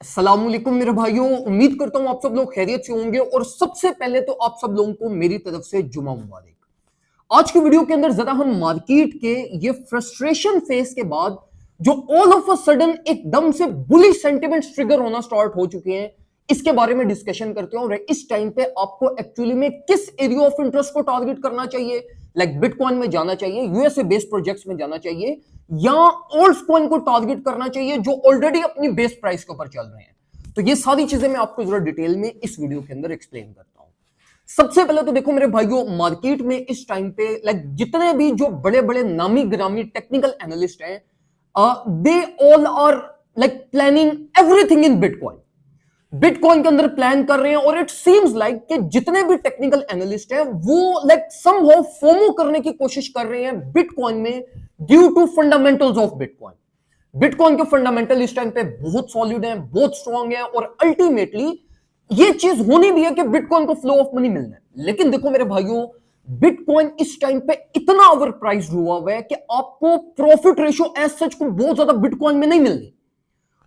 अस्सलामुअलैकुम मेरे भाइयों, उम्मीद करता हूं आप सब लोग खैरियत से होंगे। और सबसे पहले तो आप सब लोगों को मेरी तरफ से जुमा मुबारक। आज की वीडियो के अंदर जरा हम मार्केट के ये फ्रस्ट्रेशन फेस के बाद जो ऑल ऑफ अ सडन एकदम से बुलिश सेंटिमेंट्स ट्रिगर होना स्टार्ट हो चुके हैं, इसके बारे में डिस्कशन करते हैं। और इस टाइम पे आपको एक्चुअली में किस एरिया ऑफ इंटरेस्ट को टारगेट करना चाहिए, लाइक बिटकॉइन में जाना चाहिए, यूएसए बेस्ड प्रोजेक्ट्स में जाना चाहिए, या ओल्ड कॉइन को टारगेट करना चाहिए जो ऑलरेडी अपनी बेस प्राइस के ऊपर चल रहे हैं। तो ये सारी चीजें मैं आपको जरा डिटेल में इस वीडियो के अंदर एक्सप्लेन करता हूं। सबसे पहले तो देखो मेरे भाइयों, मार्केट में इस टाइम पे लाइक जितने भी जो बड़े बड़े नामी गिरामी टेक्निकल एनालिस्ट हैं, they all are like planning everything in bitcoin. Bitcoin के अंदर प्लान कर रहे हैं। और इट सीम्स लाइक कि जितने भी टेक्निकल एनालिस्ट हैं वो लाइक समहाउ फोमो करने की कोशिश कर रहे हैं बिटकॉइन में, due to fundamentals of bitcoin. Bitcoin के फंडामेंटल इस टाइम पे बहुत सॉलिड हैं, बहुत स्ट्रांग है, और अल्टीमेटली ये चीज होनी भी है कि बिटकॉइन को फ्लो ऑफ मनी मिलना है। लेकिन देखो मेरे भाइयों, बिटकॉइन इस टाइम पे इतना ओवर प्राइस्ड हुआ है कि आपको प्रॉफिट रेशियो एज सच को बहुत ज्यादा बिटकॉइन में नहीं मिलनी।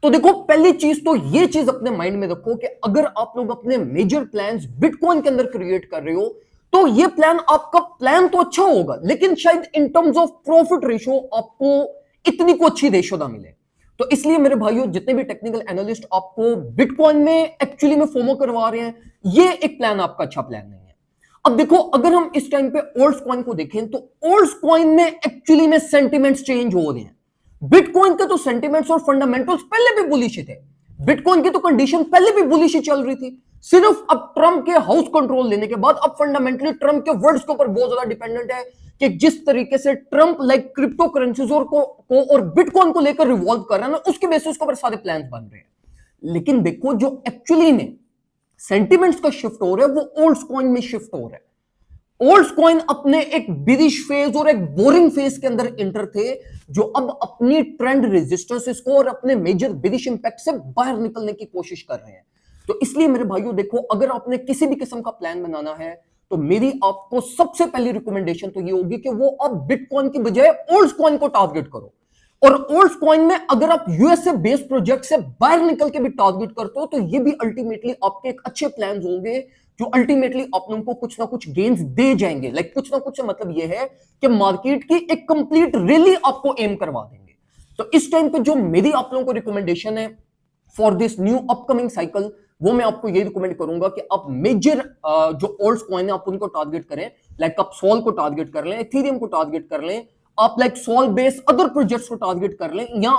तो देखो, पहली चीज तो ये चीज अपने माइंड में रखो कि अगर आप लोग अपने मेजर प्लान्स बिटकॉइन के अंदर क्रिएट कर रहे हो, तो ये प्लान आपका प्लान तो अच्छा होगा, लेकिन शायद in terms of profit ratio आपको इतनी को अच्छी रेशियो ना मिले। तो इसलिए मेरे भाइयों, जितने भी टेक्निकल एनालिस्ट आपको बिटकॉइन में एक्चुअली में फोमो करवा रहे हैं, ये एक प्लान आपका अच्छा प्लान नहीं है। अब देखो, अगर हम इस टाइम पे ओल्ड कॉइन को देखें तो ओल्ड कॉइन में एक्चुअली में सेंटिमेंट्स चेंज हो रहे हैं। बिटकॉइन के तो सेंटिमेंट्स और फंडामेंटल्स पहले भी बुलिश थे। बिटकॉइन की तो कंडीशन पहले भी बुलिश चल रही थी। सिर्फ अब ट्रम्प के हाउस कंट्रोल लेने के बाद अब फंडामेंटली ट्रम्प के वर्ड्स के ऊपर बहुत ज्यादा डिपेंडेंट है कि जिस तरीके से ट्रम्प लाइक क्रिप्टो करेंसीज और बिटकॉइन को लेकर रिवॉल्व कर रहा है ना, उसके बेसिस के ऊपर सारे प्लान बन रहे हैं। लेकिन देखो, जो एक्चुअली में सेंटिमेंट्स का शिफ्ट हो रहा है वो ओल्ड कॉइन में शिफ्ट हो रहा है। ओल्ड कॉइन अपने एक बिरिश फेज और एक बोरिंग फेज के अंदर इंटर थे, जो अब अपनी ट्रेंड रेजिस्टेंस को और अपने मेजर बिरिश इंपैक्ट से बाहर निकलने की कोशिश कर रहे हैं। तो इसलिए मेरे भाइयों देखो, अगर आपने किसी भी किस्म का प्लान बनाना है तो मेरी आपको सबसे पहली रिकमेंडेशन तो ये होगी कि वो अब बिटकॉइन की बजाय ओल्ड कॉइन को टारगेट करो। और ओल्ड कॉइन में अगर आप यूएसए बेस्ड प्रोजेक्ट से बाहर निकल के भी टारगेट करते हो तो ये भी अल्टीमेटली आपके एक अच्छे प्लान होंगे, जो अल्टीमेटली आप लोगों को कुछ ना कुछ गेन्स दे जाएंगे। लाइक कुछ ना कुछ से मतलब ये है कि मार्केट की एक कंप्लीट रैली आपको एम करवा देंगे। तो इस टाइम पे जो मेरी आप लोगों को रिकमेंडेशन है for this new upcoming cycle, वो मैं आपको ये रिकमेंड करूंगा कि आप मेजर जो ओल्ड कॉइन है आप उनको टारगेट करें। लाइक आप सोल को टारगेट कर लें, इथेरियम को टारगेट कर लें, आप like sol based other projects को टारगेट कर लें, या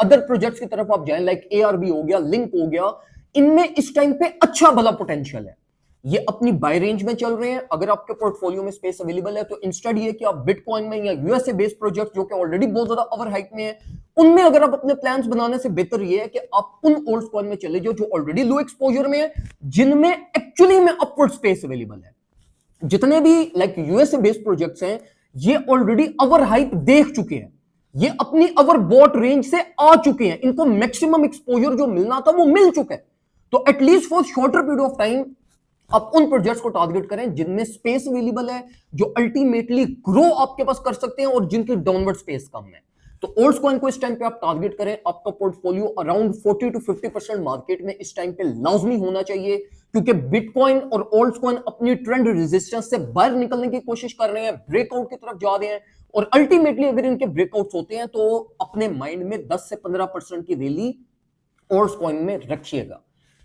अदर प्रोजेक्ट्स की तरफ आप जाएं, लाइक एआरबी हो गया, लिंक हो गया। इनमें इस टाइम पे अच्छा भला पोटेंशियल है। ये अपनी बाय रेंज में चल रहे हैं। अगर आपके पोर्टफोलियो में स्पेस अवेलेबल है तो इंस्टेड ये कि आप बिटकॉइन में या यूएसए बेस्ड प्रोजेक्ट जो कि ऑलरेडी बहुत ज्यादा ओवर हाइप में है, उनमें अगर आप अपने प्लान्स बनाने से बेहतर ये है कि आप उन ओल्ड कॉइन में चले जाओ जो ऑलरेडी लो एक्सपोजर में है, जिनमें एक्चुअली में अपवर्ड स्पेस अवेलेबल है। जितने भी लाइक यूएसए बेस्ड प्रोजेक्ट्स हैं, ये ऑलरेडी ओवर हाइप देख चुके हैं, ये अपनी ओवर बॉट रेंज से आ चुके हैं, इनको मैक्सिमम एक्सपोजर जो मिलना था वो मिल चुका है। तो at least for shorter period of time आप उन प्रोजेक्ट्स को टारगेट करें जिनमें स्पेस अवेलेबल है, जो अल्टीमेटली ग्रो आपके पास कर सकते हैं और जिनकी डाउनवर्ड स्पेस कम है। तो ओल्ड कॉइन को इस टाइम पे आप टारगेट करें। आपका पोर्टफोलियो अराउंड 40 to 50% मार्केट में इस टाइम पे लाजमी होना चाहिए, क्योंकि बिटकॉइन और ओल्ड कॉइन अपनी ट्रेंड रेजिस्टेंस से बाहर निकलने की कोशिश कर रहे हैं, ब्रेकआउट की तरफ जा रहे हैं। और अल्टीमेटली अगर इनके ब्रेकआउट्स होते हैं तो अपने माइंड में 10 से 15% की रैली ओल्ड कॉइन में रखिएगा।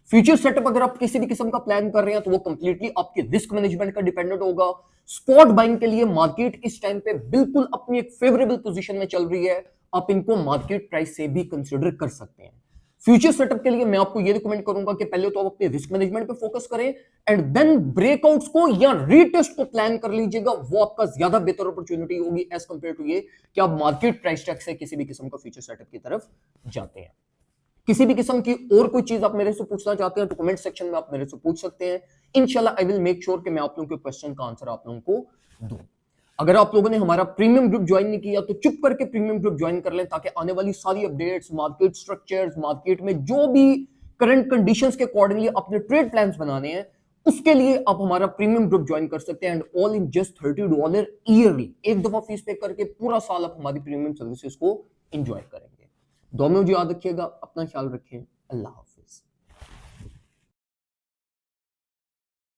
फ्यूचर सेटअप अगर आप किसी भी किस्म का प्लान कर रहे हैं तो वो कंप्लीटली आपके रिस्क मैनेजमेंट का डिपेंडेंट होगा। स्पॉट बाइंग के लिए मार्केट इस टाइम पे बिल्कुल अपनी एक फेवरेबल पोजीशन में चल रही है, आप इनको मार्केट प्राइस से भी कंसीडर कर सकते हैं। फ्यूचर सेटअप के लिए मैं आपको ये रिकमेंड करूंगा कि पहले तो आप अपने रिस्क मैनेजमेंट पे फोकस करें एंड देन ब्रेकआउट्स को या रीटेस्ट को प्लान कर लीजिएगा। वो आपका ज्यादा बेहतर अपॉर्चुनिटी होगी एज कंपेयर टू ये कि आप मार्केट प्राइस टैग से किसी भी किस्म का फ्यूचर सेटअप की तरफ जाते हैं। किसी भी किस्म की और कोई चीज आप मेरे से पूछना चाहते हैं तो कमेंट सेक्शन में आप मेरे से पूछ सकते हैं। इंशाल्लाह आई विल मेक श्योर कि मैं आप लोगों के क्वेश्चन का आंसर आप लोगों को दूं। अगर आप लोगों ने हमारा प्रीमियम ग्रुप ज्वाइन नहीं किया तो चुप करके प्रीमियम ग्रुप ज्वाइन कर लें, ताकि आने वाली सारी अपडेट्स, मार्केट स्ट्रक्चर्स, मार्केट में जो भी करंट कंडीशंस के अकॉर्डिंगली अपने ट्रेड प्लान्स बनाने हैं, उसके लिए आप हमारा प्रीमियम ग्रुप ज्वाइन कर सकते हैं। And all in just $30 yearly. एक दफा फीस पे करके पूरा साल आप हमारी प्रीमियम सर्विसेज को एंजॉय करेंगे। दुआ में मुझे याद रखिएगा, अपना ख्याल रखें। अल्लाह हाफिज।